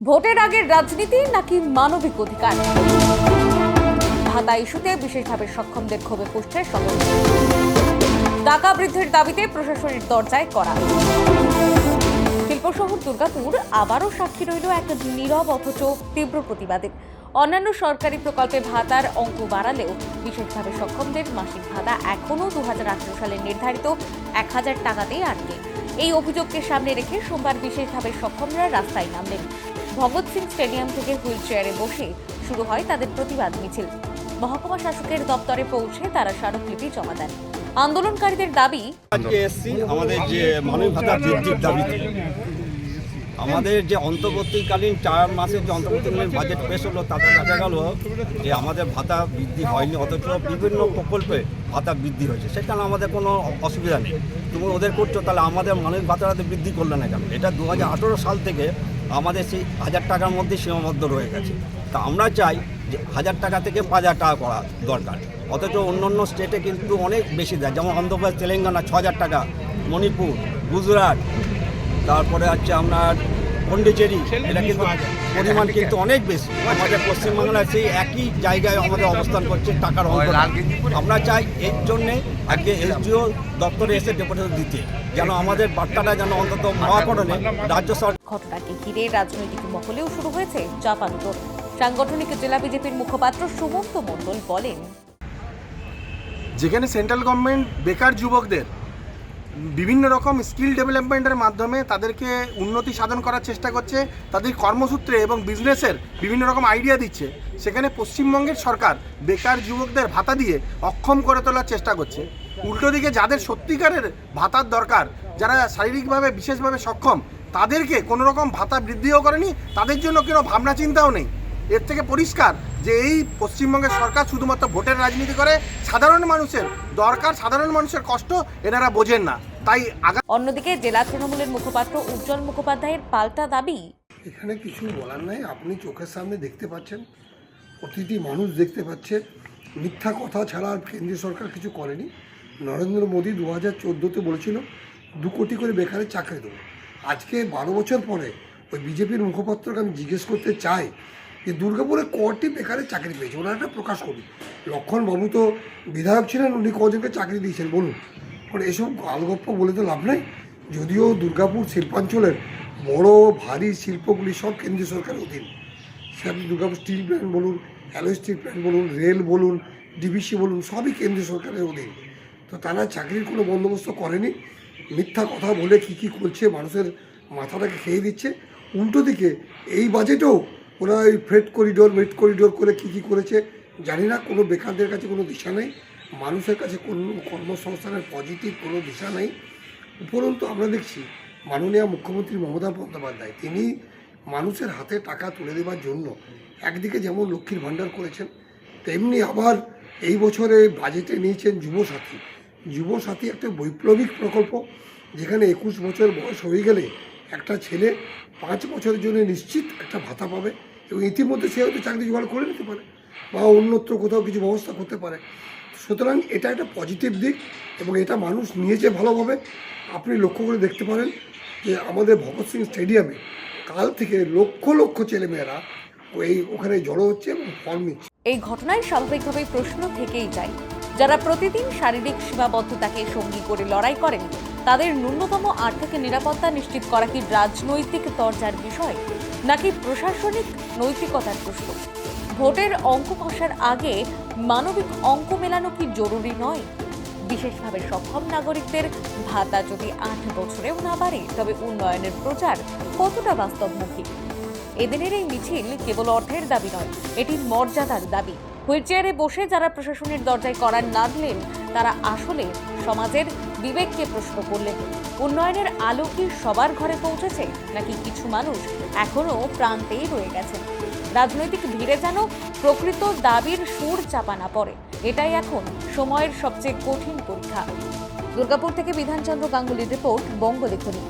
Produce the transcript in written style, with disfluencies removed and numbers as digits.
ভোটের আগের রাজনীতি নাকি মানবিক অধিকার? ভাতা ইস্যুতে বিশেষভাবে সক্ষমদের ক্ষোভে ফুসছে সদন। টাকা বৃদ্ধির দাবিতে প্রশাসনের দরজায় করা। শিল্প শহর দুর্গাপুর আবারও সাক্ষী রইল এক নীরব অথচ তীব্র প্রতিবাদের। অন্যান্য সরকারি প্রকল্পে ভাতার অঙ্ক বাড়ালেও বিশেষভাবে সক্ষমদের মাসিক ভাতা এখনও 2018 সালে নির্ধারিত 1000 টাকাতেই আটকে। এই অভিযোগকে সামনে রেখে সোমবার বিশেষভাবে সক্ষমরা রাস্তায় নামলেন। ভগৎ সিং স্টেডিয়াম থেকে হুইল চেয়ারে বসে শুরু হয় তাদের প্রতিবাদ মিছিল। মহকুমা শাসকের দপ্তরে পৌঁছে তারা স্মারকলিপি জমা দেন। আন্দোলনকারীদের দাবি, আমাদের যে মানবিক ভাতা বৃদ্ধির দাবিতে আমাদের যে অন্তর্বর্তীকালীন 4 মাসের যে অন্তর্বর্তীকালীন বাজেট পেশ হলো তাতে দেখা গেল যে আমাদের ভাতা বৃদ্ধি হয়নি, অথচ বিভিন্ন প্রকল্পে ভাতা বৃদ্ধি হয়েছে। সেখানে আমাদের কোনো অসুবিধা নেই। তুমি ওদের করছো, তাহলে আমাদের মানবিক ভাতাটা বৃদ্ধি করলে না কেন? এটা 2018 সাল থেকে আমাদের সেই 1000 টাকার মধ্যে সীমাবদ্ধ রয়ে গেছে। তা আমরা চাই যে 1000 টাকা থেকে 5000 টাকা করা দরকার। অথচ অন্য স্টেটে কিন্তু অনেক বেশি দেয়, যেমন অন্ধ্রপ্রদেশ, তেলেঙ্গানা 6000 টাকা, মণিপুর, গুজরাট, তারপরে হচ্ছে আপনার পন্ডিচেরি, এটা কিন্তু পরিমাণ কিন্তু অনেক বেশি। আমাদের পশ্চিমবাংলায় সেই একই জায়গায় আমাদের অবস্থান করছে টাকার অঙ্ক। আমরা চাই এর জন্যে আজকে এসডিও দপ্তরে এসে ডেপুটেশন দিতে, যেন আমাদের বার্তাটা যেন অন্তত মহাকরণে রাজ্য সরকার। ঘটনাকে ঘিরে রাজনৈতিক মহলেও শুরু হয়েছে চাপানুতোর। সাংগঠনিক জেলা বিজেপির মুখপাত্র সুমন্ত মণ্ডল বলেন, যেখানে সেন্ট্রাল গভর্নমেন্ট বেকার যুবকদের বিভিন্ন রকম স্কিল ডেভেলপমেন্টের মাধ্যমে তাদেরকে উন্নতি সাধন করার চেষ্টা করছে, তাদের কর্মসূত্রে এবং বিজনেসের বিভিন্ন রকম আইডিয়া দিচ্ছে, সেখানে পশ্চিমবঙ্গের সরকার বেকার যুবকদের ভাতা দিয়ে অক্ষম করে তোলার চেষ্টা করছে। উল্টো দিকে যাদের সত্যিকারের ভাতার দরকার, যারা শারীরিকভাবে বিশেষভাবে সক্ষম, তাদেরকে কোনো রকম ভাতা বৃদ্ধিও করেনি, তাদের জন্য কোনো ভাবনা চিন্তাও নেই। এর থেকে পরিষ্কার যে এই পশ্চিমবঙ্গের সরকার শুধুমাত্র ভোটের রাজনীতি করে, সাধারণ মানুষের দরকার, সাধারণ মানুষের কষ্ট এনারা বোঝেন না। তাই অন্যদিকে জেলা তৃণমূলের মুখপাত্র উজ্জ্বল মুখোপাধ্যায়ের পাল্টা দাবি, এখানে কিছু বলার নাই। আপনি চোখের সামনে দেখতে পাচ্ছেন, প্রতিটি মানুষ দেখতে পাচ্ছে, মিথ্যা কথা ছাড়া আর কেন্দ্রীয় সরকার কিছু করেনি। নরেন্দ্র মোদী 2014-তে বলেছিল 2 কোটি করে বেকারের চাকরি দেবো। আজকে 12 বছর পরে ওই বিজেপির মুখপাত্রকে আমি জিজ্ঞেস করতে চাই যে দুর্গাপুরে কটি বেকারের চাকরি পেয়েছে, ওনারা একটা প্রকাশ করুন। লক্ষণবাবু তো বিধায়ক ছিলেন, উনি কজনকে চাকরি দিয়েছেন বলুন। কারণ এসব আলগপ্প বলে তো লাভ নাই। যদিও দুর্গাপুর শিল্পাঞ্চলের বড় ভারী শিল্পগুলি সব কেন্দ্রীয় সরকারের অধীন। সে আপনি দুর্গাপুর স্টিল প্ল্যান্ট বলুন, অ্যালয় স্টিল প্ল্যান্ট বলুন, রেল বলুন, ডিবিসি বলুন, সবই কেন্দ্রীয় সরকারের অধীন। তো তারা চাকরির কোনো বন্দোবস্ত করেনি, মিথ্যা কথা বলে কী করছে, মানুষের মাথাটাকে খেয়ে দিচ্ছে। উল্টো দিকে এই বাজেটেও ওরা ওই ফ্রেড করিডোর, ওয়েট করিডোর করে কী করেছে জানি না। কোনো বেকারদের কাছে কোনো দিশা নেই, মানুষের কাছে কোনো কর্মসংস্থানের পজিটিভ কোনো দিশা নেই। উপরন্তু আমরা দেখছি মাননীয় মুখ্যমন্ত্রী মমতা বন্দ্যোপাধ্যায় তিনি মানুষের হাতে টাকা তুলে দেওয়ার জন্য একদিকে যেমন লক্ষ্মীর ভাণ্ডার করেছেন, তেমনি আবার এই বছরে বাজেটে নিয়েছেন যুবসাথী। যুবসাথী একটা বৈপ্লবিক প্রকল্প, যেখানে 21 বছর বয়স হয়ে গেলে একটা ছেলে 5 বছরের জন্য নিশ্চিত একটা ভাতা পাবে, এবং ইতিমধ্যে সে হয়তো চাকরি জোগাড় করে নিতে পারে বা অন্যত্র কোথাও কিছু ব্যবস্থা করতে পারে। সুতরাং এটা একটা পজিটিভ দিক এবং এটা মানুষ নিয়েছে ভালোভাবে। আপনি লক্ষ্য করে দেখতে পারেন যে আমাদের ভগৎ সিং স্টেডিয়ামে কাল থেকে লক্ষ লক্ষ ছেলেমেয়েরা ওখানে জড়ো হচ্ছে এবং ফর্ম নিচ্ছে। এই ঘটনায় স্বাভাবিকভাবেই প্রশ্ন থেকেই যায়, যারা প্রতিদিন শারীরিক সীমাবদ্ধতাকে সঙ্গী করে লড়াই করেন, তাদের ন্যূনতম আর্থিক নিরাপত্তা নিশ্চিত করা কি রাজনৈতিক দরজার বিষয় নাকি প্রশাসনিক নৈতিকতার প্রশ্ন? ভোটের অঙ্ক কষার আগে মানবিক অঙ্ক মেলানো কি জরুরি নয়? বিশেষভাবে সক্ষম নাগরিকদের ভাতা যদি 8 বছরেও না বাড়ে, তবে উন্নয়নের প্রচার কতটা বাস্তবমুখী? এদিনের এই মিছিল কেবল অর্থের দাবি নয়, এটি মর্যাদার দাবি। হুইলচেয়ারে বসে যারা প্রশাসনের দরজায় করার নাড়লেন, তারা আসলে সমাজের বিবেককে প্রশ্ন করলেন। উন্নয়নের আলো কি সবার ঘরে পৌঁছেছে, নাকি কিছু মানুষ এখনো প্রান্তেই রয়ে গেছেন? রাজনৈতিক ভিড়ে যেন প্রকৃত দাবির সুর চাপা না পড়ে, এটাই এখন সময়ের সবচেয়ে কঠিন পরীক্ষা। দুর্গাপুর থেকে বিধানচন্দ্র গাঙ্গুলির রিপোর্ট, বঙ্গলেখনী।